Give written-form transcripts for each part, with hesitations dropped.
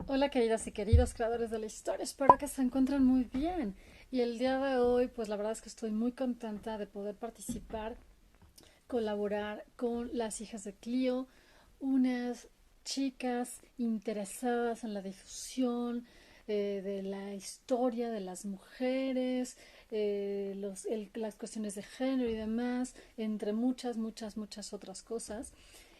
Hola queridas y queridos creadores de la historia, espero que se encuentren muy bien. Y el día de hoy, pues la verdad es que estoy muy contenta de poder participar, colaborar con las hijas de Clio, unas chicas interesadas en la difusión de la historia de las mujeres, las cuestiones de género y demás, entre muchas otras cosas.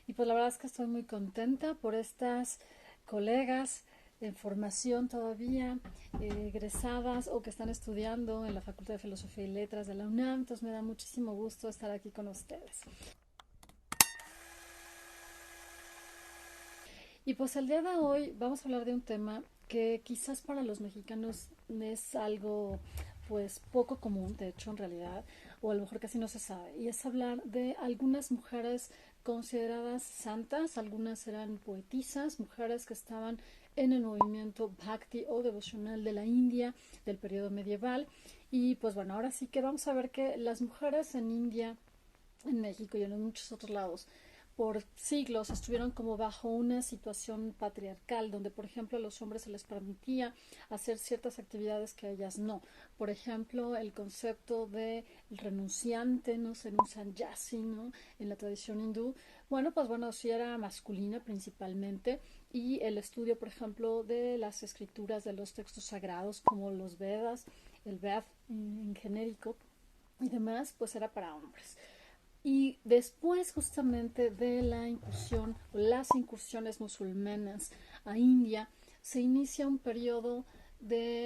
Y pues la verdad es que estoy muy contenta por estas colegas en formación todavía, egresadas o que están estudiando en la Facultad de Filosofía y Letras de la UNAM. Entonces me da muchísimo gusto estar aquí con ustedes. Y pues el día de hoy vamos a hablar de un tema que quizás para los mexicanos es algo pues poco común, de hecho en realidad, o a lo mejor casi no se sabe, y es hablar de algunas mujeres consideradas santas, algunas eran poetisas, mujeres que estaban en el movimiento Bhakti o devocional de la India del periodo medieval. Y pues bueno, ahora sí que vamos a ver que las mujeres en India, en México y en muchos otros lados, por siglos estuvieron como bajo una situación patriarcal, donde por ejemplo a los hombres se les permitía hacer ciertas actividades que a ellas no. Por ejemplo, el concepto de el renunciante, no ser un sannyasi, ¿no? En la tradición hindú, bueno, pues bueno, sí era masculina principalmente, y el estudio, por ejemplo, de las escrituras de los textos sagrados como los Vedas, el Ved en genérico y demás, pues era para hombres. Y después justamente de la incursión o las incursiones musulmanas a India, se inicia un periodo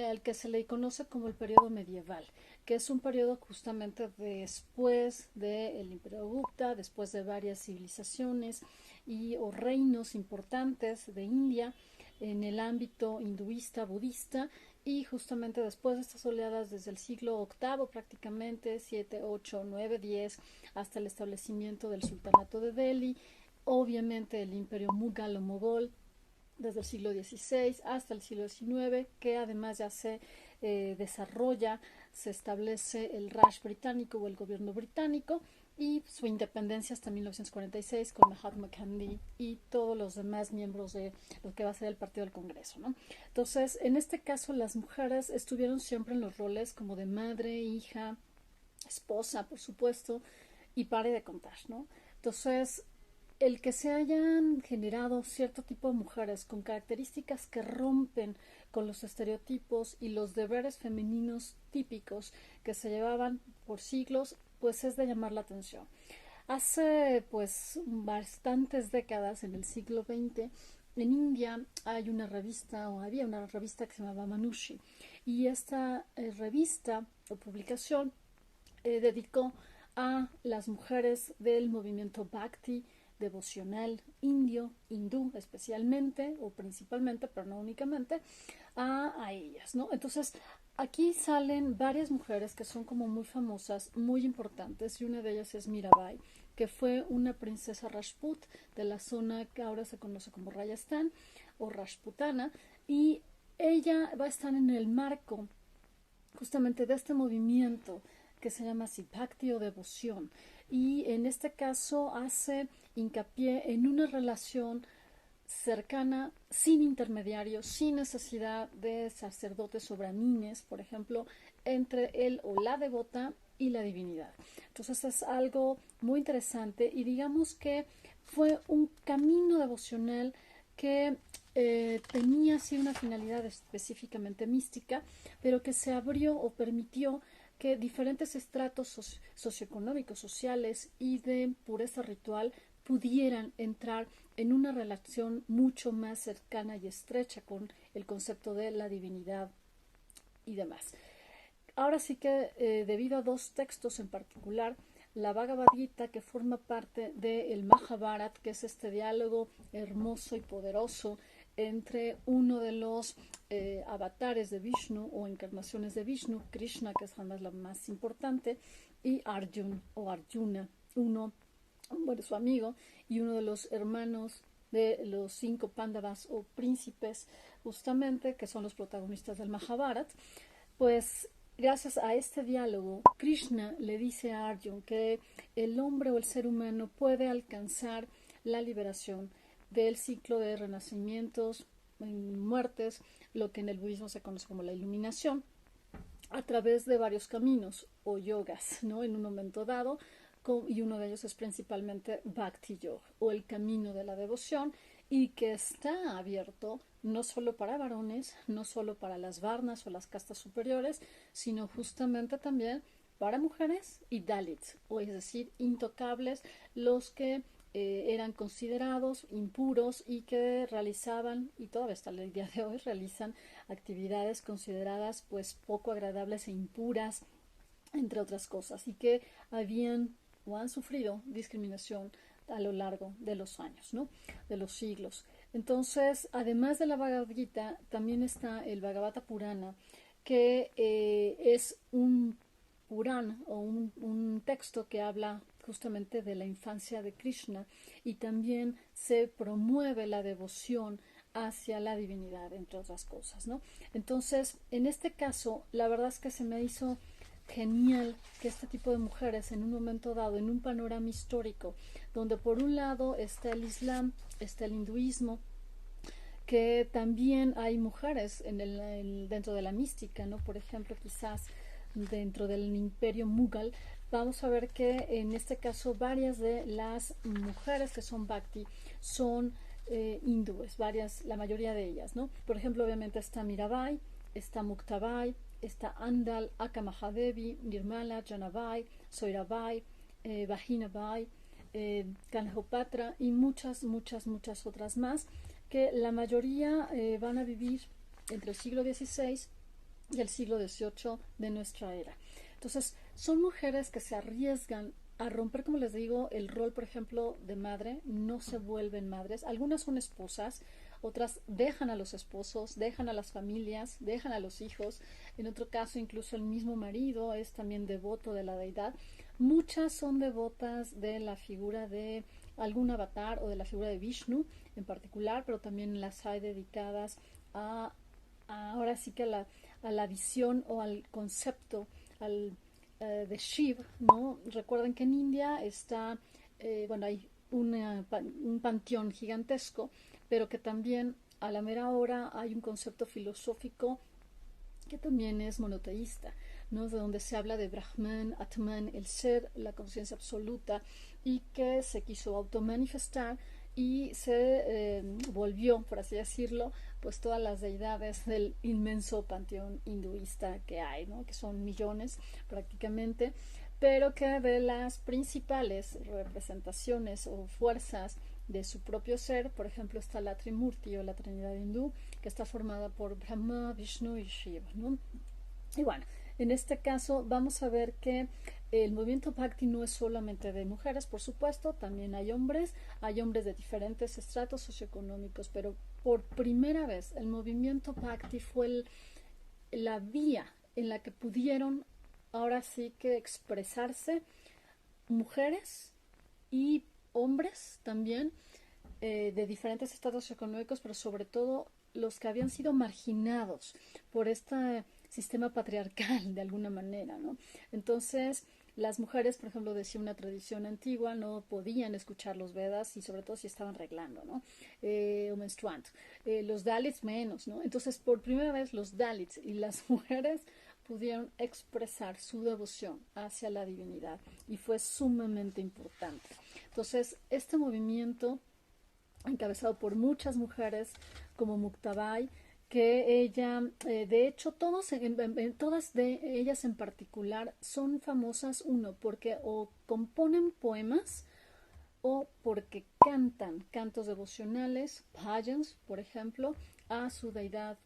al que se le conoce como el periodo medieval, que es un periodo justamente después del Imperio Gupta, después de varias civilizaciones y o reinos importantes de India en el ámbito hinduista, budista, y justamente después de estas oleadas desde el siglo octavo prácticamente, 7, 8, 9, 10, hasta el establecimiento del sultanato de Delhi, obviamente el imperio mughal o mogol desde el siglo XVI hasta el siglo XIX, que además ya se desarrolla, se establece el Raj británico o el gobierno británico, y su independencia hasta 1946 con Mahatma Gandhi y todos los demás miembros de lo que va a ser el Partido del Congreso, ¿no? Entonces, en este caso, las mujeres estuvieron siempre en los roles como de madre, hija, esposa, por supuesto, y pare de contar, ¿no? Entonces, el que se hayan generado cierto tipo de mujeres con características que rompen con los estereotipos y los deberes femeninos típicos que se llevaban por siglos, pues es de llamar la atención. Hace pues bastantes décadas, en el siglo XX, en India hay una revista, o había una revista que se llamaba Manushi, y esta revista o publicación dedicó a las mujeres del movimiento Bhakti devocional indio, hindú especialmente o principalmente, pero no únicamente, a ellas, ¿no? Entonces, aquí salen varias mujeres que son como muy famosas, muy importantes, y una de ellas es Mirabai, que fue una princesa Rajput de la zona que ahora se conoce como Rajasthan o Rajputana, y ella va a estar en el marco justamente de este movimiento que se llama Sibhakti o devoción, y en este caso hace hincapié en una relación cercana, sin intermediarios, sin necesidad de sacerdotes o brahmines, por ejemplo, entre él o la devota y la divinidad. Entonces es algo muy interesante, y digamos que fue un camino devocional que tenía así una finalidad específicamente mística, pero que se abrió o permitió que diferentes estratos socioeconómicos, sociales y de pureza ritual pudieran entrar en una relación mucho más cercana y estrecha con el concepto de la divinidad y demás. Ahora sí que debido a dos textos en particular, la Bhagavad Gita, que forma parte del Mahabharata, que es este diálogo hermoso y poderoso entre uno de los avatares de Vishnu o encarnaciones de Vishnu, Krishna, que es además la más importante, y Arjun o Arjuna, uno, bueno, su amigo y uno de los hermanos de los cinco Pándavas o príncipes, justamente, que son los protagonistas del Mahabharata. Pues gracias a este diálogo, Krishna le dice a Arjun que el hombre o el ser humano puede alcanzar la liberación del ciclo de renacimientos, muertes, lo que en el budismo se conoce como la iluminación, a través de varios caminos o yogas, ¿no? En un momento dado, y uno de ellos es principalmente Bhakti Yoga o el camino de la devoción, y que está abierto no solo para varones, no solo para las varnas o las castas superiores, sino justamente también para mujeres y Dalits, o es decir, intocables, los que eran considerados impuros y que realizaban, y todavía hasta el día de hoy realizan actividades consideradas pues poco agradables e impuras, entre otras cosas, y que habían o han sufrido discriminación a lo largo de los años, ¿no? De los siglos. Entonces, además de la Bhagavad Gita, también está el Bhagavata Purana, que es un Purana o un texto que habla justamente de la infancia de Krishna, y también se promueve la devoción hacia la divinidad, entre otras cosas, ¿no? Entonces, en este caso, la verdad es que se me hizo genial que este tipo de mujeres en un momento dado, en un panorama histórico, donde por un lado está el Islam, está el hinduismo, que también hay mujeres dentro de la mística, ¿no? Por ejemplo, quizás dentro del imperio Mughal, vamos a ver que en este caso varias de las mujeres que son Bhakti son hindúes, la mayoría de ellas, ¿no? Por ejemplo, obviamente está Mirabai, está Muktabai, está Andal, Akka Mahadevi, Nirmala, Janabai, Soirabai, Vahinabai, Kanjopatra y muchas, muchas, muchas otras más, que la mayoría van a vivir entre el siglo XVI y el siglo XVIII de nuestra era. Entonces, son mujeres que se arriesgan a romper, como les digo, el rol, por ejemplo, de madre, no se vuelven madres. Algunas son esposas, otras dejan a los esposos, dejan a las familias, dejan a los hijos. En otro caso, incluso el mismo marido es también devoto de la deidad. Muchas son devotas de la figura de algún avatar o de la figura de Vishnu en particular, pero también las hay dedicadas ahora sí que a la visión o al concepto de Shiva, ¿no? Recuerden que en India está, bueno, hay un panteón gigantesco, pero que también a la mera hora hay un concepto filosófico que también es monoteísta, ¿no? De donde se habla de Brahman, Atman, el ser, la conciencia absoluta, y que se quiso automanifestar y se volvió, por así decirlo, pues todas las deidades del inmenso panteón hinduista que hay, ¿no? Que son millones prácticamente, pero que de las principales representaciones o fuerzas de su propio ser, por ejemplo, está la Trimurti o la Trinidad hindú, que está formada por Brahma, Vishnu y Shiva, ¿no? Y bueno, en este caso vamos a ver que el movimiento Bhakti no es solamente de mujeres, por supuesto, también hay hombres de diferentes estratos socioeconómicos, pero por primera vez el movimiento Bhakti fue la vía en la que pudieron ahora sí que expresarse mujeres y hombres también, de diferentes estados económicos, pero sobre todo los que habían sido marginados por este sistema patriarcal de alguna manera, ¿no? Entonces, las mujeres, por ejemplo, decía una tradición antigua, no podían escuchar los Vedas, y sobre todo si estaban arreglando, ¿no? O menstruando. Los Dalits menos, ¿no? Entonces, por primera vez los Dalits y las mujeres pudieron expresar su devoción hacia la divinidad, y fue sumamente importante. Entonces, este movimiento, encabezado por muchas mujeres como Muktabai, que ella, de hecho, todas de ellas en particular son famosas, uno, porque o componen poemas o porque cantan cantos devocionales, bhajans, por ejemplo, a su deidad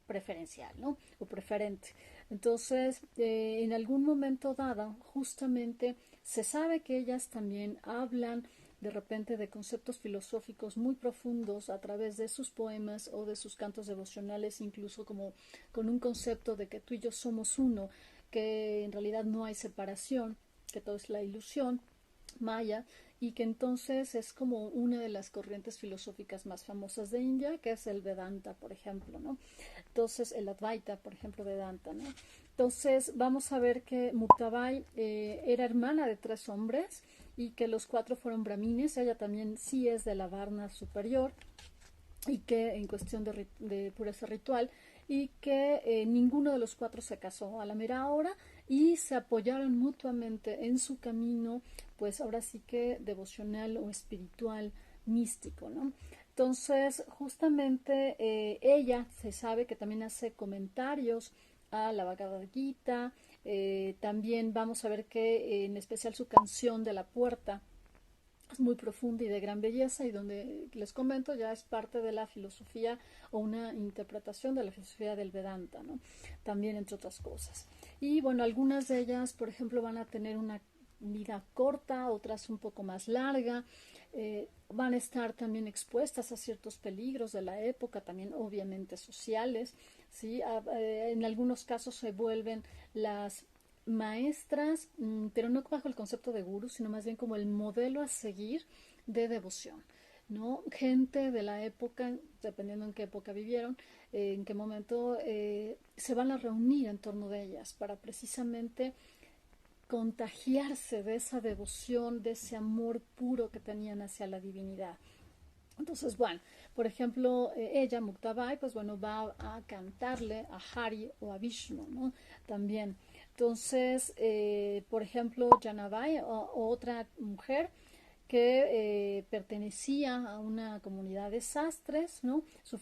preferencial, ¿no? O preferente. Entonces, en algún momento dado, justamente se sabe que ellas también hablan de repente de conceptos filosóficos muy profundos a través de sus poemas o de sus cantos devocionales, incluso como con un concepto de que tú y yo somos uno, que en realidad no hay separación, que todo es la ilusión maya, y que entonces es como una de las corrientes filosóficas más famosas de India, que es el Vedanta, por ejemplo, ¿no? Entonces, el Advaita, por ejemplo, Vedanta, ¿no? Entonces, vamos a ver que Muktabai era hermana de 3 hombres, y que los 4 fueron brahmines. Ella también sí es de la Varna superior, y que en cuestión de pureza ritual, y que ninguno de los cuatro se casó a la mera hora y se apoyaron mutuamente en su camino, pues ahora sí que devocional o espiritual, místico, ¿no? Entonces, justamente ella se sabe que también hace comentarios a la Bhagavad Gita. También vamos a ver que en especial su canción de la puerta es muy profunda y de gran belleza, y donde les comento ya es parte de la filosofía o una interpretación de la filosofía del Vedanta, ¿no? También entre otras cosas. Y bueno, algunas de ellas, por ejemplo, van a tener una vida corta, otras un poco más larga, van a estar también expuestas a ciertos peligros de la época, también obviamente sociales, ¿sí? En algunos casos se vuelven las maestras, pero no bajo el concepto de gurú, sino más bien como el modelo a seguir de devoción, ¿no? Gente de la época, dependiendo en qué época vivieron, en qué momento se van a reunir en torno de ellas para precisamente contagiarse de esa devoción, de ese amor puro que tenían hacia la divinidad. Entonces, bueno, por ejemplo, ella, Muktabai, pues bueno, va a cantarle a Hari o a Vishnu, ¿no? También. Entonces, por ejemplo, Janabai, otra mujer que pertenecía a una comunidad de sastres, ¿no? Su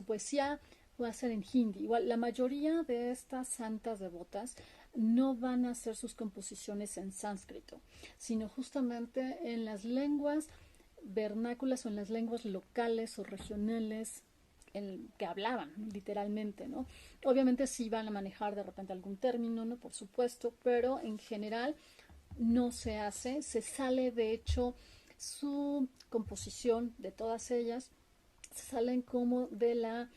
poesía va a ser en hindi. Igual, la mayoría de estas santas devotas no van a hacer sus composiciones en sánscrito, sino justamente en las lenguas vernáculas o en las lenguas locales o regionales que hablaban literalmente, ¿no? Obviamente sí van a manejar de repente algún término, ¿no? Por supuesto, pero en general no se hace, se sale de hecho su composición de todas ellas, se salen como de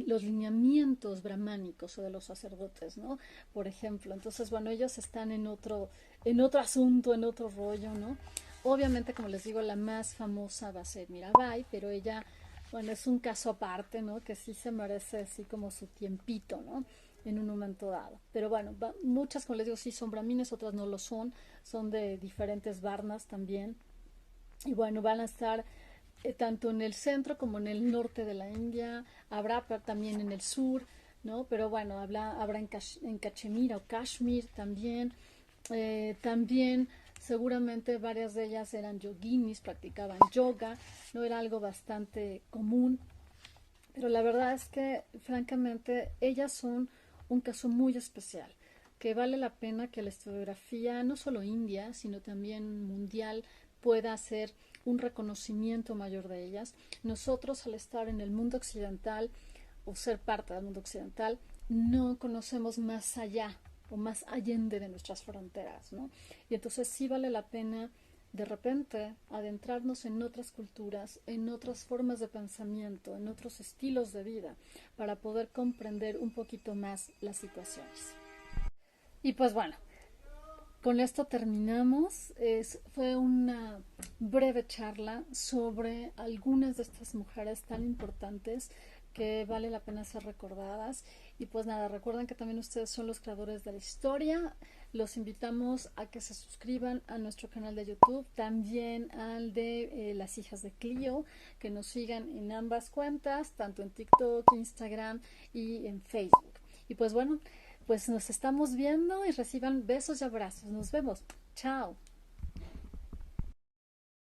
los lineamientos brahmánicos o de los sacerdotes, ¿no? Por ejemplo, entonces, bueno, ellos están en otro asunto, en otro rollo, ¿no? Obviamente, como les digo, la más famosa va a ser Mirabai, pero ella, bueno, es un caso aparte, ¿no? Que sí se merece así como su tiempito, ¿no? En un momento dado. Pero bueno, muchas, como les digo, sí son brahmines, otras no lo son de diferentes varnas también. Y bueno, van a estar tanto en el centro como en el norte de la India, habrá también en el sur, ¿no? Pero bueno, habrá en Cachemira o Kashmir también. También seguramente varias de ellas eran yoginis, practicaban yoga, no era algo bastante común, pero la verdad es que francamente ellas son un caso muy especial, que vale la pena que la historiografía, no solo india, sino también mundial, pueda hacer un reconocimiento mayor de ellas. Nosotros, al estar en el mundo occidental o ser parte del mundo occidental, no conocemos más allá o más allende de nuestras fronteras, ¿no? Y entonces sí vale la pena de repente adentrarnos en otras culturas, en otras formas de pensamiento, en otros estilos de vida, para poder comprender un poquito más las situaciones. Y pues bueno, con esto terminamos. Fue una breve charla sobre algunas de estas mujeres tan importantes que vale la pena ser recordadas. Y pues nada, recuerden que también ustedes son los creadores de la historia. Los invitamos a que se suscriban a nuestro canal de YouTube, también al de Las Hijas de Clio, que nos sigan en ambas cuentas, tanto en TikTok, Instagram y en Facebook. Y pues bueno, pues nos estamos viendo y reciban besos y abrazos. Nos vemos. Chao.